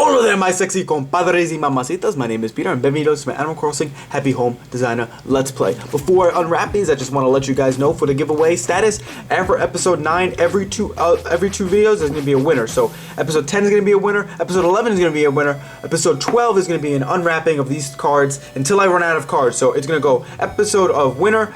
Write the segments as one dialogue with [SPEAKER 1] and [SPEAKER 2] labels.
[SPEAKER 1] Hola there, my sexy compadres y mamacitas. My name is Peter, and bienvenidos to my Animal Crossing Happy Home Designer Let's Play. Before I unwrap these, I just want to let you guys know for the giveaway status. And for episode 9, every two videos, there's going to be a winner. So episode 10 is going to be a winner. Episode 11 is going to be a winner. Episode 12 is going to be an unwrapping of these cards until I run out of cards. So it's going to go episode of winner,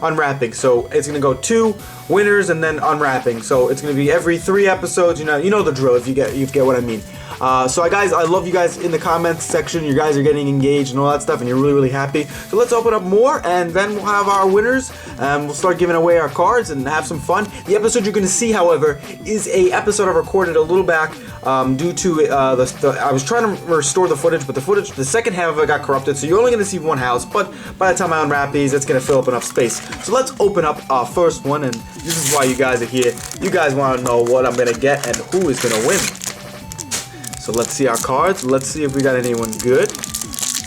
[SPEAKER 1] unwrapping. So it's going to go 2 winners and then unwrapping. So it's going to be every 3 episodes. You know the drill. If you get what I mean. So guys, I love you guys in the comments section. You guys are getting engaged and all that stuff, and you're really happy. So let's open up more, and then we'll have our winners. We'll start giving away our cards and have some fun. The episode you're going to see, however, is a episode I recorded a little back due to I was trying to restore the footage, but the second half of it got corrupted. So you're only going to see one house, but by the time I unwrap these, it's going to fill up enough space. So let's open up our first one, and this is why you guys are here. You guys want to know what I'm going to get and who is going to win. So let's see our cards. Let's see if we got anyone good.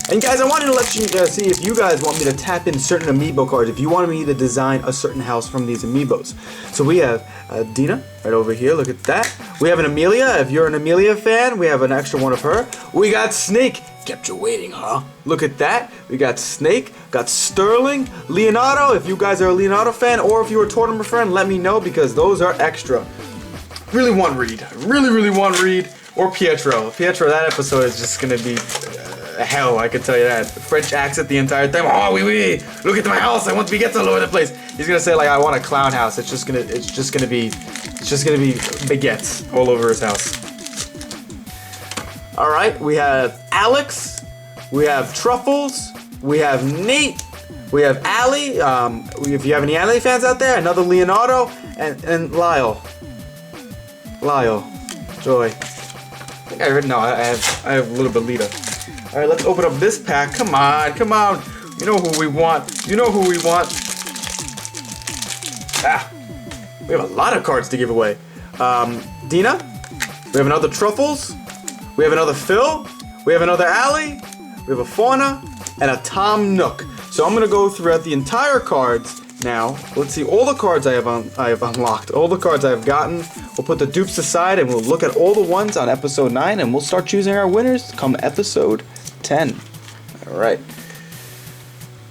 [SPEAKER 1] And guys, I wanted to let you see if you guys want me to tap in certain Amiibo cards. If you want me to design a certain house from these Amiibos. So we have Dina right over here. Look at that. We have an Amelia. If you're an Amelia fan, we have an extra one of her. We got Snake. Kept you waiting, huh? Look at that. We got Snake. Got Sterling. Leonardo. If you guys are a Leonardo fan, or if you're a Tortimer fan, let me know because those are extra. Really want Reed. Really want Reed. Or Pietro. That episode is just gonna be hell, I can tell you that. French accent the entire time. Oh, oui. Look at my house. I want spaghetti all over the place. He's gonna say like, I want a clown house. It's just gonna be baguettes all over his house. All right, we have Alex. We have Truffles. We have Nate. We have Ali. If you have any Ali fans out there, another Leonardo and Lyle. Joy. I have a little bit Lita. Alright, let's open up this pack. Come on. You know who we want. Ah, we have a lot of cards to give away. Dina. We have another Truffles. We have another Phil. We have another Allie. We have a Fauna and a Tom Nook. So I'm gonna go throughout the entire cards now. Let's see all the cards I have unlocked, all the cards I have gotten. We'll put the dupes aside and we'll look at all the ones on episode 9 and we'll start choosing our winners come episode 10. Alright.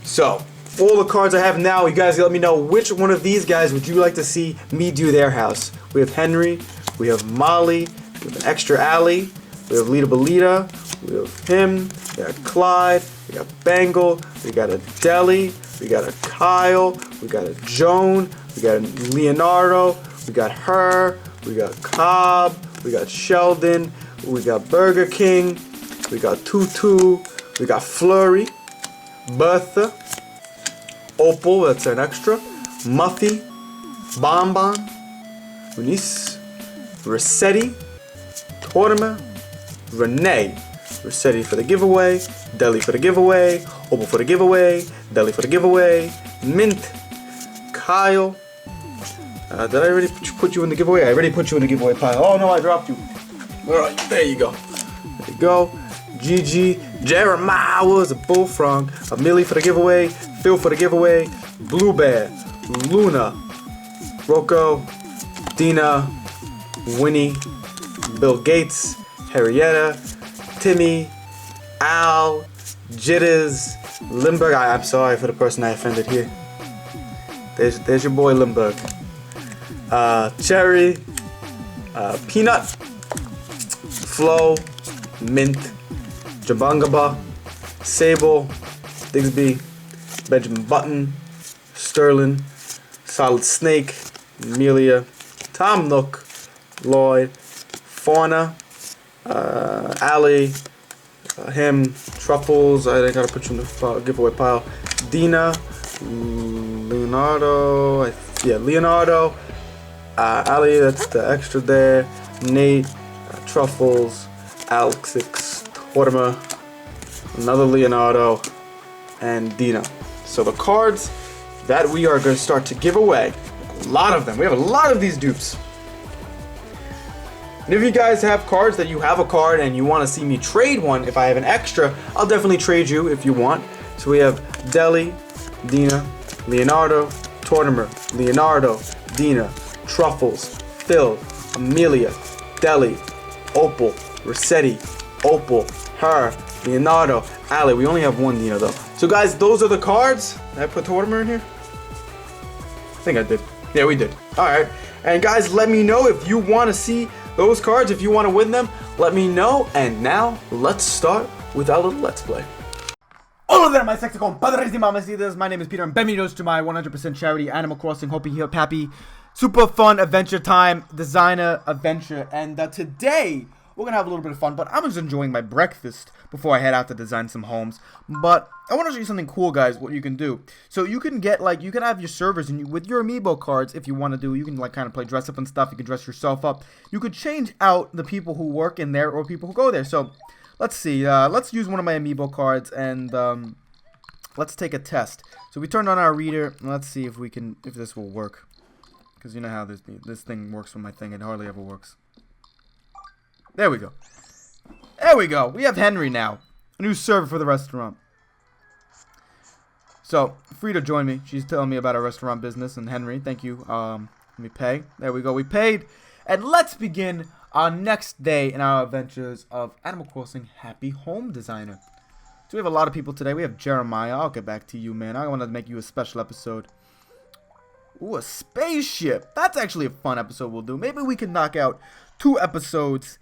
[SPEAKER 1] So, all the cards I have now, you guys let me know which one of these guys would you like to see me do their house. We have Henry, we have Molly, we have an extra Allie, we have Lita Belita, we have him, we got Clyde, we got Bengal, we got a Deli, we got a Kyle, we got a Joan, we got a Leonardo, we got her, we got Cobb, we got Sheldon, we got Burger King, we got Tutu, we got Flurry, Bertha, Opal, that's an extra, Muffy, Bonbon, Eunice, Rossetti, Tortimer, Renee, Rossetti for the giveaway, Deli for the giveaway, Opal for the giveaway, Deli for the giveaway, Mint, Kyle. Did I already put you in the giveaway? I already put you in the giveaway pile. Oh no, I dropped you. Alright, there you go. There you go. Gigi, Jeremiah was a bullfrog, Millie for the giveaway, Phil for the giveaway, Blue Bear, Luna, Rocco, Dina, Winnie, Bill Gates, Harrietta, Timmy, Al, Jitters, Limburg. I'm sorry for the person I offended here. There's your boy Limburg. Cherry, Peanut, Flo, Mint, Jabangaba, Sable, Digsby, Benjamin Button, Sterling, Solid Snake, Amelia, Tom Nook, Lloyd, Fauna, Allie, him, Truffles, I gotta put you in the giveaway pile, Dina, Leonardo, Leonardo, Ali, that's the extra there, Nate, Truffles, Alexix, Tortimer, another Leonardo, and Dina. So the cards that we are going to start to give away, a lot of them, we have a lot of these dupes. And if you guys have cards that you have a card and you want to see me trade one, if I have an extra, I'll definitely trade you if you want. So we have Deli, Dina, Leonardo, Tortimer, Leonardo, Dina, Truffles, Phil, Amelia, Deli, Opal, Rossetti, Opal, her, Leonardo, Ali. We only have one Dina though. So guys, those are the cards. Did I put Tortimer in here? I think I did. Yeah, we did. Alright. And guys, let me know if you want to see those cards. If you want to win them, let me know. And now, let's start with our little Let's Play.
[SPEAKER 2] Hola there, my sexy compadres y mamacitas. My name is Peter and bienvenidos to my 100% charity Animal Crossing Happy super fun adventure time designer adventure. And today we're gonna have a little bit of fun, but I'm just enjoying my breakfast before I head out to design some homes. But I want to show you something cool, guys, what you can do. So you can get, like, you can have your servers, and with your Amiibo cards, if you want to do, you can, like, kind of play dress up and stuff. You can dress yourself up. You could change out the people who work in there or people who go there. So let's see, let's use one of my Amiibo cards, and let's take a test. So we turned on our reader, and let's see if this will work. Because you know how this thing works with my thing, it hardly ever works. There we go. There we go. We have Henry now. A new server for the restaurant. So, free to join me. She's telling me about our restaurant business. And Henry, thank you. Let me pay. There we go. We paid. And let's begin our next day in our adventures of Animal Crossing Happī Hōmu Dezainā. So we have a lot of people today. We have Jeremiah. I'll get back to you, man. I want to make you a special episode. Ooh, a spaceship. That's actually a fun episode we'll do. Maybe we can knock out 2 episodes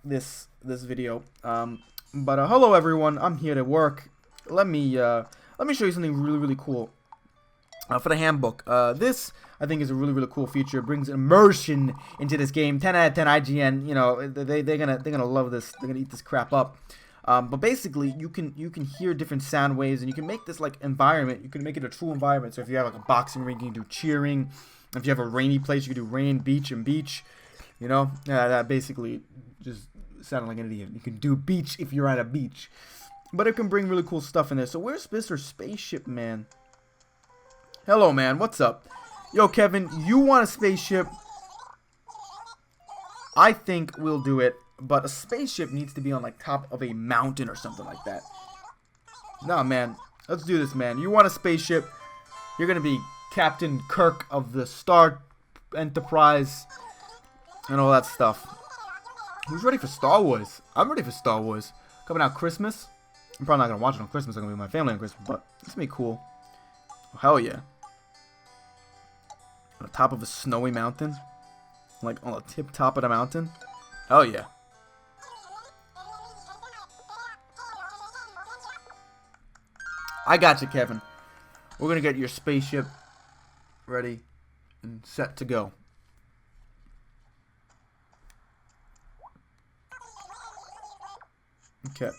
[SPEAKER 2] this video. But hello everyone. I'm here to work. Let me show you something really cool. For the handbook. This I think is a really cool feature. It brings immersion into this game. 10 out of 10 IGN. You know, they're gonna love this. They're gonna eat this crap up. But basically, you can hear different sound waves, and you can make this like environment. You can make it a true environment. So if you have like a boxing ring, you can do cheering. If you have a rainy place, you can do rain, beach, and beach. You know, that basically just sounded like an idiot. You can do beach if you're at a beach, but it can bring really cool stuff in there. So where's Mr. Spaceship Man? Hello, man. What's up? Yo, Kevin, you want a spaceship? I think we'll do it. But a spaceship needs to be on, like, top of a mountain or something like that. Nah, man. Let's do this, man. You want a spaceship. You're going to be Captain Kirk of the Star Enterprise and all that stuff. Who's ready for Star Wars? I'm ready for Star Wars. Coming out Christmas. I'm probably not going to watch it on Christmas. I'm going to be with my family on Christmas. But it's going to be cool. Oh, hell yeah. On the top of a snowy mountain. Like, on the tip top of the mountain. Hell yeah. I got you, Kevin. We're going to get your spaceship ready and set to go. Okay.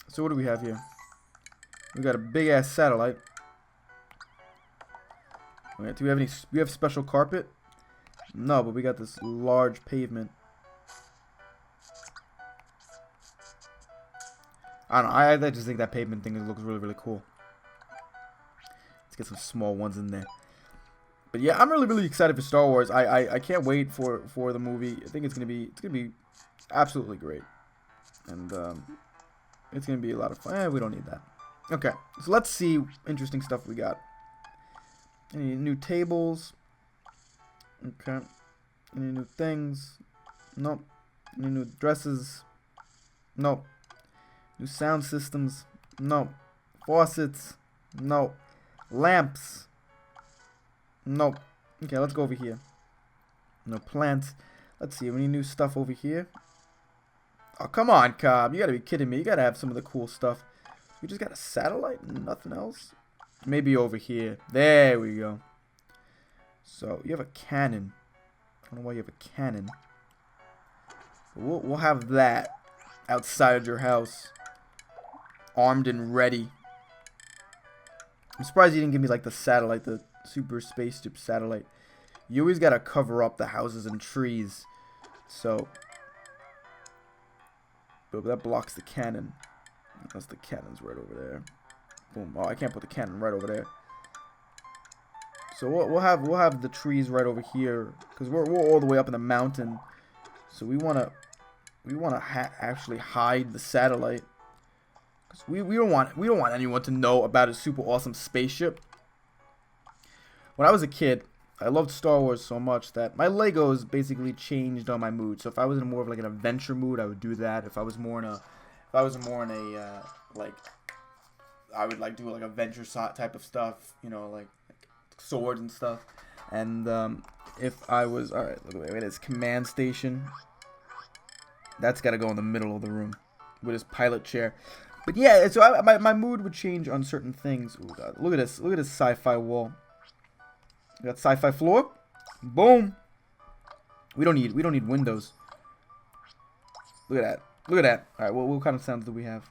[SPEAKER 2] So what do we have here? We got a big-ass satellite. Okay, do we have special carpet? No, but we got this large pavement. I don't know. I just think that pavement thing looks really cool. Let's get some small ones in there. But yeah, I'm really excited for Star Wars. I can't wait for the movie. I think it's gonna be absolutely great, and it's gonna be a lot of fun. We don't need that. Okay, so let's see interesting stuff we got. Any new tables? Okay. Any new things? Nope. Any new dresses? Nope. New sound systems? No. Faucets? No. Lamps? Nope. Okay, let's go over here. No plants. Let's see. Any new stuff over here? Oh, come on, Cobb. You gotta be kidding me. You gotta have some of the cool stuff. We just got a satellite and nothing else? Maybe over here. There we go. So, you have a cannon. I don't know why you have a cannon. But we'll have that outside your house. Armed and ready. I'm surprised you didn't give me like the satellite, the super spaceship satellite. You always gotta cover up the houses and trees. So, but that blocks the cannon. That's the cannon's right over there. Boom. Oh, I can't put the cannon right over there. So we'll have the trees right over here because we're all the way up in the mountain. So we wanna actually hide the satellite. Cause we don't want anyone to know about a super awesome spaceship. When I was a kid, I loved Star Wars so much that my Legos basically changed on my mood. So if I was in more of like an adventure mood, I would do that. If I was more in a, like, I would like do like adventure type of stuff, you know, like swords and stuff. And if I was, all right, look at this command station. That's got to go in the middle of the room with his pilot chair. But yeah, so my mood would change on certain things. Oh God, look at this sci-fi wall. We got sci-fi floor. Boom. We don't need windows. Look at that. All right, what kind of sounds do we have?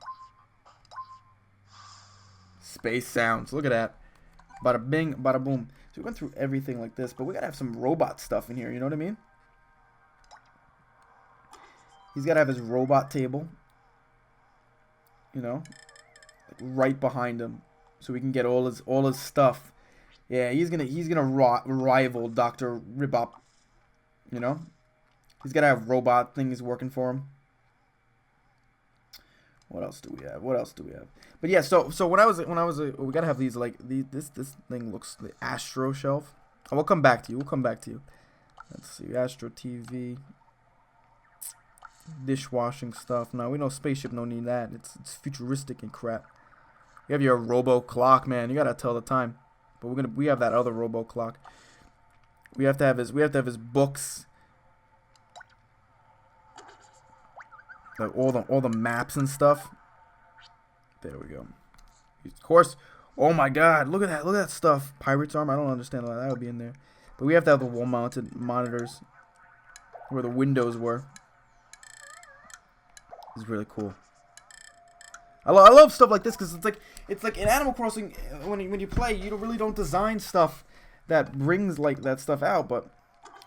[SPEAKER 2] Space sounds. Look at that. Bada bing, bada boom. So we went through everything like this, but we gotta have some robot stuff in here. You know what I mean? He's gotta have his robot table. You know, like right behind him, so we can get all his stuff. Yeah, he's gonna rival Dr. Ribop. You know, he's gotta have robot things working for him. What else do we have? But yeah, so when I was we gotta have these like this thing looks the Astro shelf. Oh, we'll come back to you. Let's see, Astro TV, dishwashing stuff. No, we know spaceship. No need that. It's futuristic and crap. You have your robo clock, man. You gotta tell the time. But we have that other robo clock. We have to have his books. Like all the maps and stuff. There we go. Of course. Oh my God! Look at that stuff. Pirate's arm. I don't understand why that would be in there. But we have to have the wall-mounted monitors where the windows were. It's really cool. I love stuff like this because it's like in Animal Crossing when you play, you don't design stuff that brings like that stuff out, but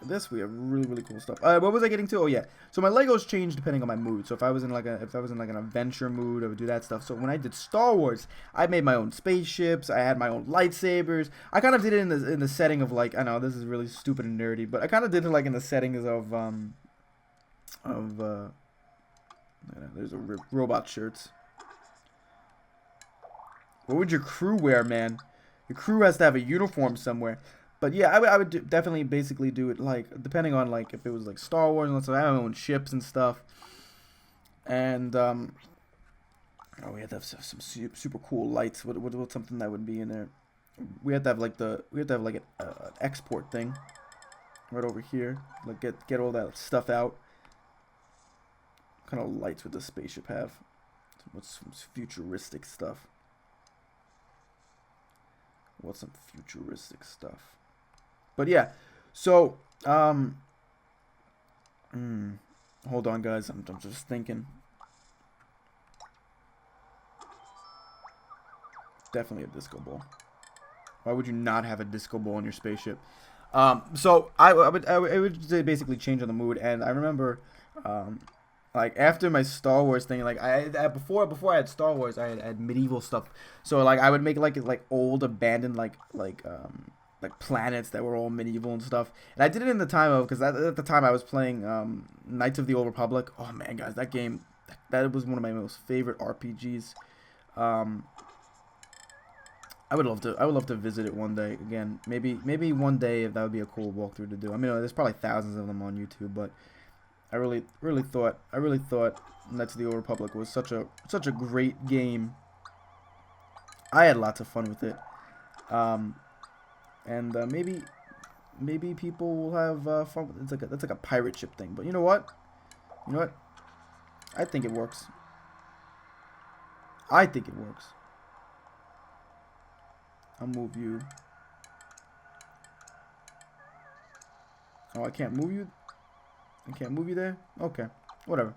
[SPEAKER 2] this we have really cool stuff. What was I getting to? Oh yeah, so my Legos change depending on my mood. So if I was in like an adventure mood, I would do that stuff. So when I did Star Wars, I made my own spaceships. I had my own lightsabers. I kind of did it in the setting of like, I know this is really stupid and nerdy, but I kind of did it like in the settings of there's a robot shirts. What would your crew wear, man? Your crew has to have a uniform somewhere. But yeah, I would definitely basically do it like depending on like if it was like Star Wars and so I have my own ships and stuff. And we had to have some super cool lights. What's something that would be in there? We had to have like an export thing right over here. Like get all that stuff out. What kind of lights would the spaceship have? What's some futuristic stuff? What's some futuristic stuff? But yeah, so hold on, guys. I'm just thinking. Definitely a disco ball. Why would you not have a disco ball in your spaceship? So I would say basically change on the mood, and I remember like after my Star Wars thing, like before I had Star Wars, I had medieval stuff. So like I would make like old abandoned like planets that were all medieval and stuff. And I did it in the time of because at the time I was playing Knights of the Old Republic. Oh man, guys, that game that was one of my most favorite RPGs. I would love to visit it one day again. Maybe one day if that would be a cool walkthrough to do. I mean, there's probably thousands of them on YouTube, but I really thought Knights of the Old Republic was such a great game. I had lots of fun with it, and maybe people will have fun with it. That's like a pirate ship thing. But you know what? I think it works. I'll move you. Oh, I can't move you. I can't move you there? Okay. Whatever.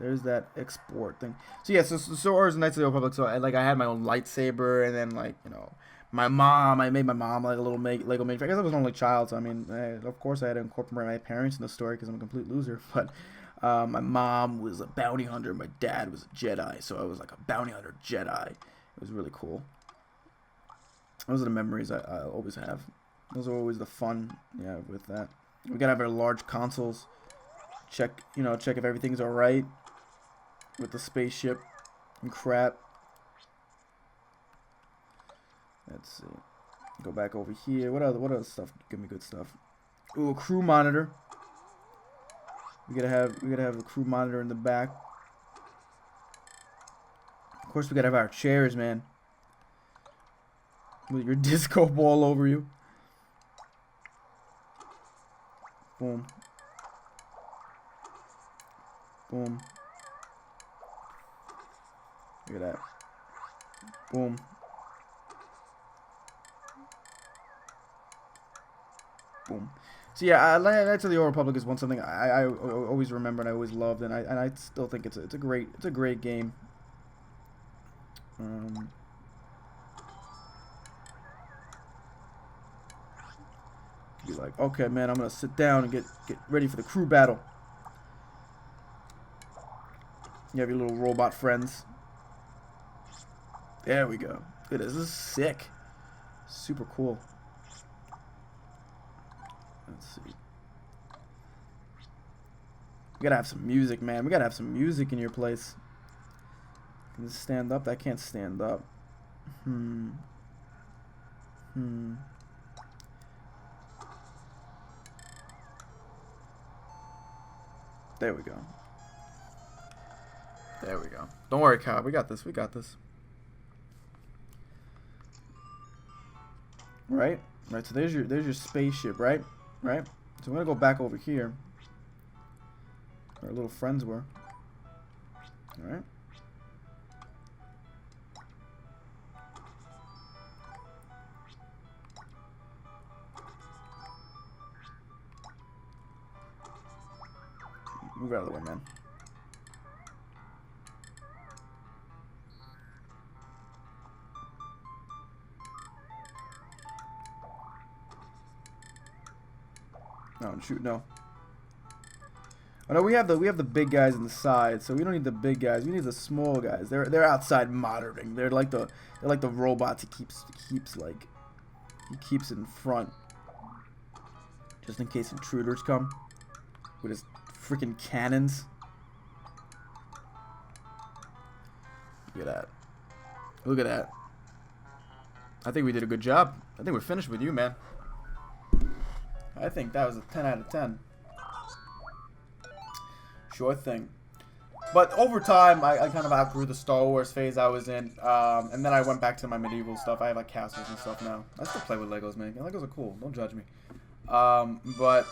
[SPEAKER 2] There's that export thing. So yeah, so ours Knights of the Old Republic. So I had my own lightsaber, and then I made my mom like a little Lego miniature. I guess I was an only child, so I mean, of course I had to incorporate my parents in the story because I'm a complete loser. But my mom was a bounty hunter, my dad was a Jedi, so I was like a bounty hunter Jedi. It was really cool. Those are the memories I always have. Those are always the fun, with that. We gotta have our large consoles. Check if everything's all right with the spaceship and crap. Let's see. Go back over here. What other stuff? Give me good stuff. Ooh, a crew monitor. We gotta have the crew monitor in the back. Of course, we gotta have our chairs, man. With your disco ball over you. Boom. Boom. Look at that. Boom. Boom. So yeah, Knights of the Old Republic is something I always remember and I always loved, and I still think it's a great game. Be like, okay, man, I'm gonna sit down and get ready for the crew battle. You have your little robot friends. There we go. Look at this. This is sick. Super cool. Let's see. We gotta have some music, man. We gotta have some music in your place. Can this stand up? That can't stand up. There we go. There we go. Don't worry, Kyle. We got this. We got this. Right? Right, so there's your spaceship, right? Right? So we're gonna go back over here. Where our little friends were. Alright. Move out of the way, man. No, shoot, no. Oh no, we have the big guys in the side, so we don't need the big guys. We need the small guys. They're outside monitoring. They're like the robots. He keeps in front, just in case intruders come with his freaking cannons. Look at that. Look at that. I think we did a good job. I think we're finished with you, man. I think that was a 10 out of 10. Sure thing. But over time, I kind of outgrew the Star Wars phase I was in. And then I went back to my medieval stuff. I have like castles and stuff now. I still play with Legos, man. Legos are cool. Don't judge me. But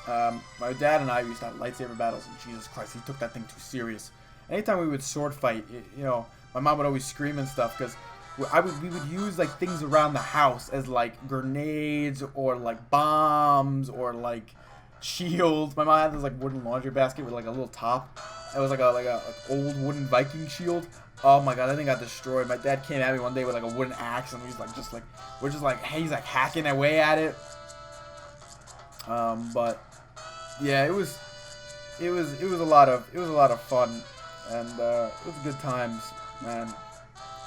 [SPEAKER 2] my dad and I used to have lightsaber battles. And Jesus Christ, he took that thing too serious. Anytime we would sword fight, you know, my mom would always scream and stuff because we would use like things around the house as like grenades or like bombs or like shields. My mom had this like wooden laundry basket with like a little top. It was like a old wooden Viking shield. Oh my god, that thing got destroyed. My dad came at me one day with like a wooden axe and he's like we're just like he's like hacking away at it. But yeah, it was a lot of fun, and it was good times, man.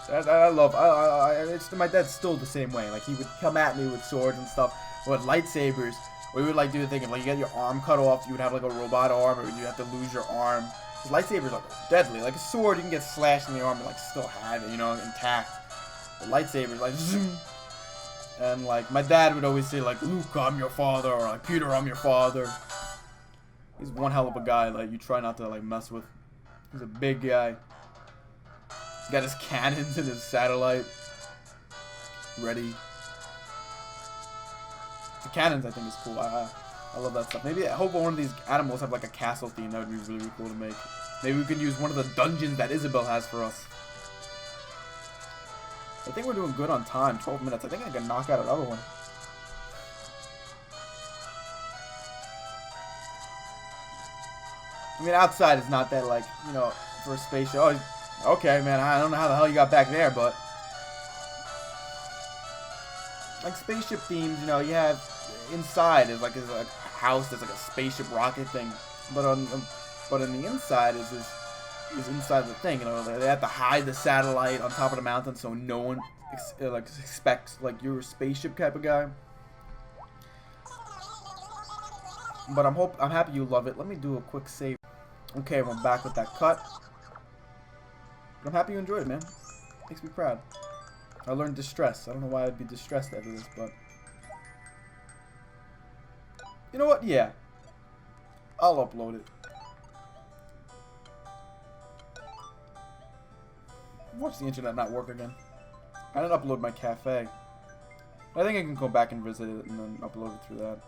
[SPEAKER 2] My dad's still the same way. Like he would come at me with swords and stuff, with lightsabers. We would like do the thing of like you get your arm cut off, you would have like a robot arm, or you have to lose your arm. Because lightsabers are deadly. Like a sword, you can get slashed in the arm and like still have it, you know, intact. But lightsabers, like zoom. And like my dad would always say like, Luke, I'm your father, or like Peter, I'm your father. He's one hell of a guy. Like you try not to like mess with. He's a big guy. He's got his cannons and his satellite ready. The cannons, I think, is cool. I love that stuff. Maybe I hope one of these animals have like a castle theme. That would be really, really cool to make. Maybe we could use one of the dungeons that Isabel has for us. I think we're doing good on time. 12 minutes. I think I can knock out another one. I mean, outside is not that like, you know, for a spaceship. Oh, okay, man. I don't know how the hell you got back there, but like spaceship themes, you know, you have inside is like a house that's like a spaceship rocket thing, but in the inside is inside the thing. You know, they have to hide the satellite on top of the mountain so no one expects like you're a spaceship type of guy. But I'm happy you love it. Let me do a quick save. Okay, I'm back with that cut. I'm happy you enjoyed it, man. Makes me proud. I learned distress. I don't know why I'd be distressed after this, but you know what? Yeah, I'll upload it. Watch the internet not work again. I didn't upload my cafe. I think I can go back and visit it and then upload it through that.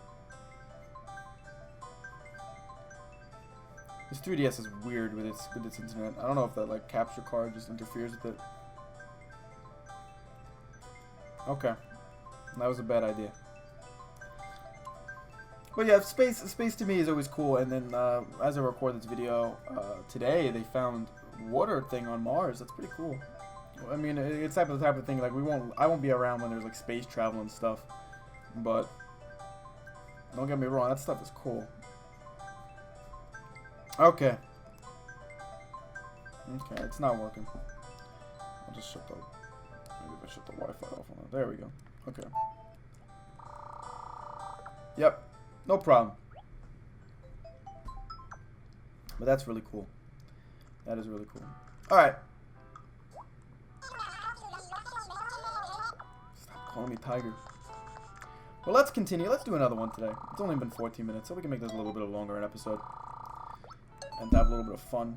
[SPEAKER 2] This 3DS is weird with its internet. I don't know if that like capture card just interferes with it. Okay, that was a bad idea. But yeah, space to me is always cool. And then as I record this video today, they found water thing on Mars. That's pretty cool. I mean, it's the type of thing like I won't be around when there's like space travel and stuff. But don't get me wrong, that stuff is cool. Okay. Okay, it's not working. I'll just shut the. Maybe if I shut the Wi-Fi off on it. There we go. Okay. Yep. No problem. But that's really cool. That is really cool. Alright. Stop calling me Tiger. Well, let's continue. Let's do another one today. It's only been 14 minutes, so we can make this a little bit longer an episode. And have a little bit of fun.